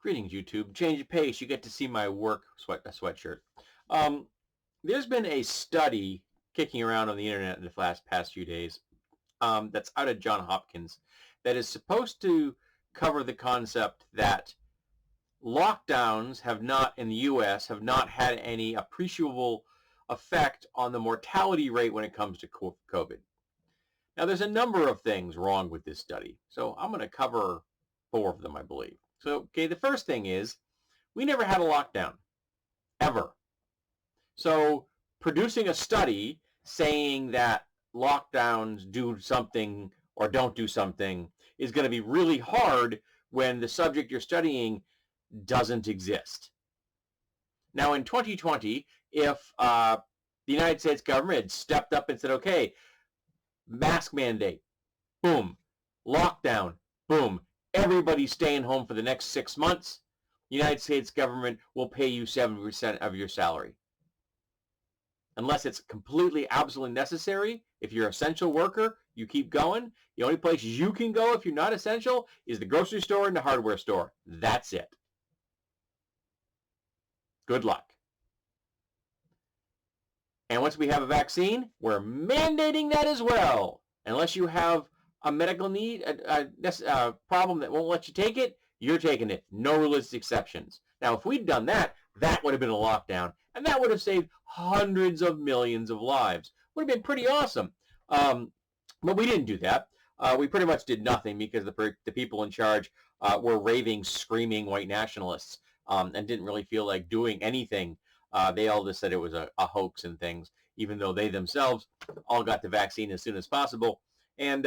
Greetings, YouTube. Change of pace. You get to see my work sweatshirt. There's been a study kicking around on the internet in the past few days that's out of John Hopkins that is supposed to cover the concept that lockdowns have not, in the U.S., have not had any appreciable effect on the mortality rate when it comes to COVID. Now, there's a number of things wrong with this study, so I'm going to cover 4 of them, I believe. So, okay, the first thing is we never had a lockdown, ever. So producing a study saying that lockdowns do something or don't do something is going to be really hard when the subject you're studying doesn't exist. Now, in 2020, if the United States government had stepped up and said, okay, mask mandate, boom, lockdown, boom, everybody's staying home for the next 6 months, the United States government will pay you 70% of your salary. Unless it's completely, absolutely necessary. If you're an essential worker, you keep going. The only place you can go if you're not essential is the grocery store and the hardware store. That's it. Good luck. And once we have a vaccine, we're mandating that as well. Unless you have a medical need, a problem that won't let you take it, you're taking it. No religious exceptions. Now, if we'd done that, that would have been a lockdown, and that would have saved hundreds of millions of lives. Would have been pretty awesome. But we didn't do that. We pretty much did nothing because the people in charge were raving, screaming white nationalists and didn't really feel like doing anything. They all just said it was a hoax and things, even though they themselves all got the vaccine as soon as possible. And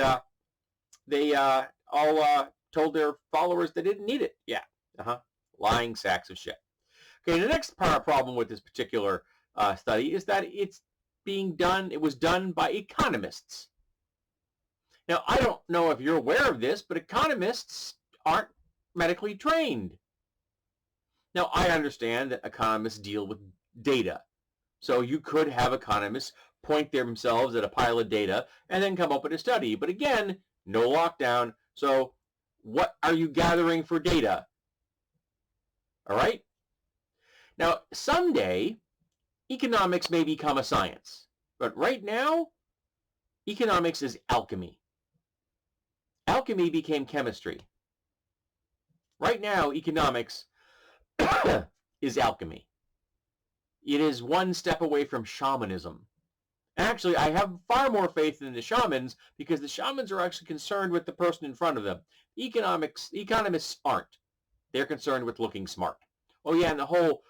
they all told their followers they didn't need it. Yeah, lying sacks of shit. Okay, the next problem with this particular study is that it was done by economists. Now, I don't know if you're aware of this, but economists aren't medically trained. Now, I understand that economists deal with data. So you could have economists point themselves at a pile of data and then come up with a study. But again, no lockdown. So what are you gathering for data? All right? Now, someday, economics may become a science. But right now, economics is alchemy. Alchemy became chemistry. Right now, economics is alchemy. It is one step away from shamanism. Actually, I have far more faith in the shamans because the shamans are actually concerned with the person in front of them. Economists aren't. They're concerned with looking smart. Oh yeah, and the whole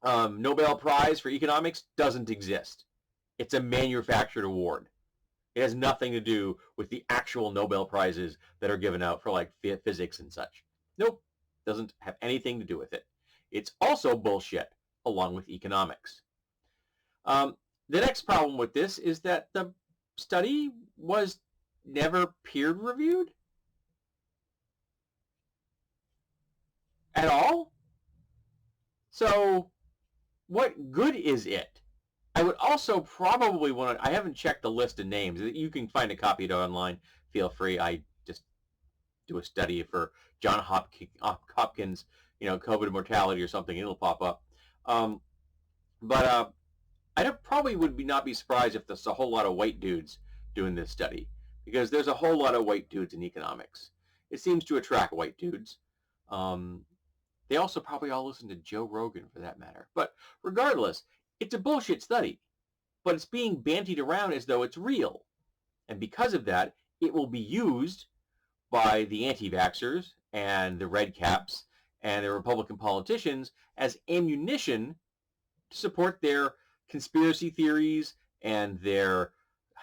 Nobel Prize for economics doesn't exist. It's a manufactured award. It has nothing to do with the actual Nobel Prizes that are given out for like physics and such. Nope, doesn't have anything to do with it. It's also bullshit, along with economics. The next problem with this is that the study was never peer-reviewed at all. So what good is it? I would also probably want to, I haven't checked the list of names. You can find a copy of it online. Feel free. I just do a study for John Hopkins, COVID mortality or something. It'll pop up. But I probably would not be surprised if there's a whole lot of white dudes doing this study, because there's a whole lot of white dudes in economics. It seems to attract white dudes. They also probably all listen to Joe Rogan for that matter. But regardless, it's a bullshit study, but it's being bandied around as though it's real. And because of that, it will be used by the anti-vaxxers and the red caps and the Republican politicians as ammunition to support their conspiracy theories and their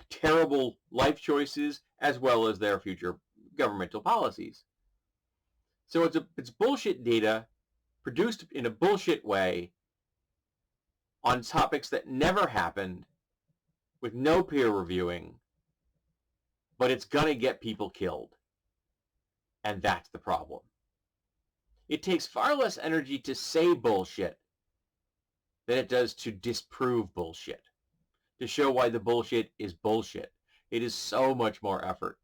terrible life choices, as well as their future governmental policies. So it's bullshit data produced in a bullshit way on topics that never happened with no peer reviewing, but it's going to get people killed. And that's the problem. It takes far less energy to say bullshit than it does to disprove bullshit, to show why the bullshit is bullshit. It is so much more effort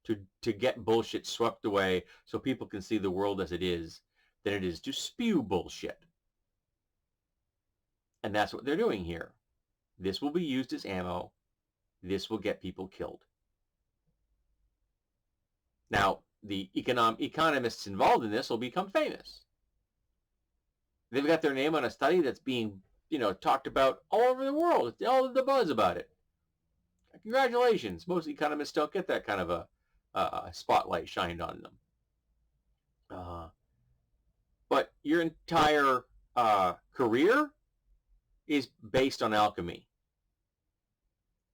to get bullshit swept away so people can see the world as it is, than it is to spew bullshit. And that's what they're doing here. This will be used as ammo. This will get people killed. Now, the economists involved in this will become famous. They've got their name on a study that's being, talked about all over the world. All the buzz about it. Congratulations. Most economists don't get that kind of a spotlight shined on them. But your entire career is based on alchemy.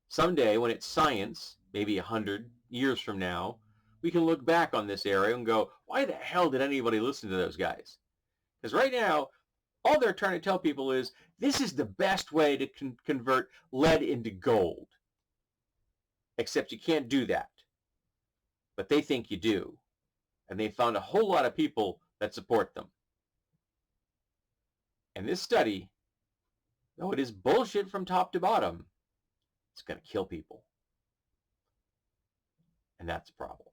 Someday, when it's science, maybe 100 years from now, we can look back on this area and go, why the hell did anybody listen to those guys? Because right now, all they're trying to tell people is, this is the best way to convert lead into gold. Except you can't do that. But they think you do. And they found a whole lot of people that support them. And this study, though it is bullshit from top to bottom, it's going to kill people. And that's a problem.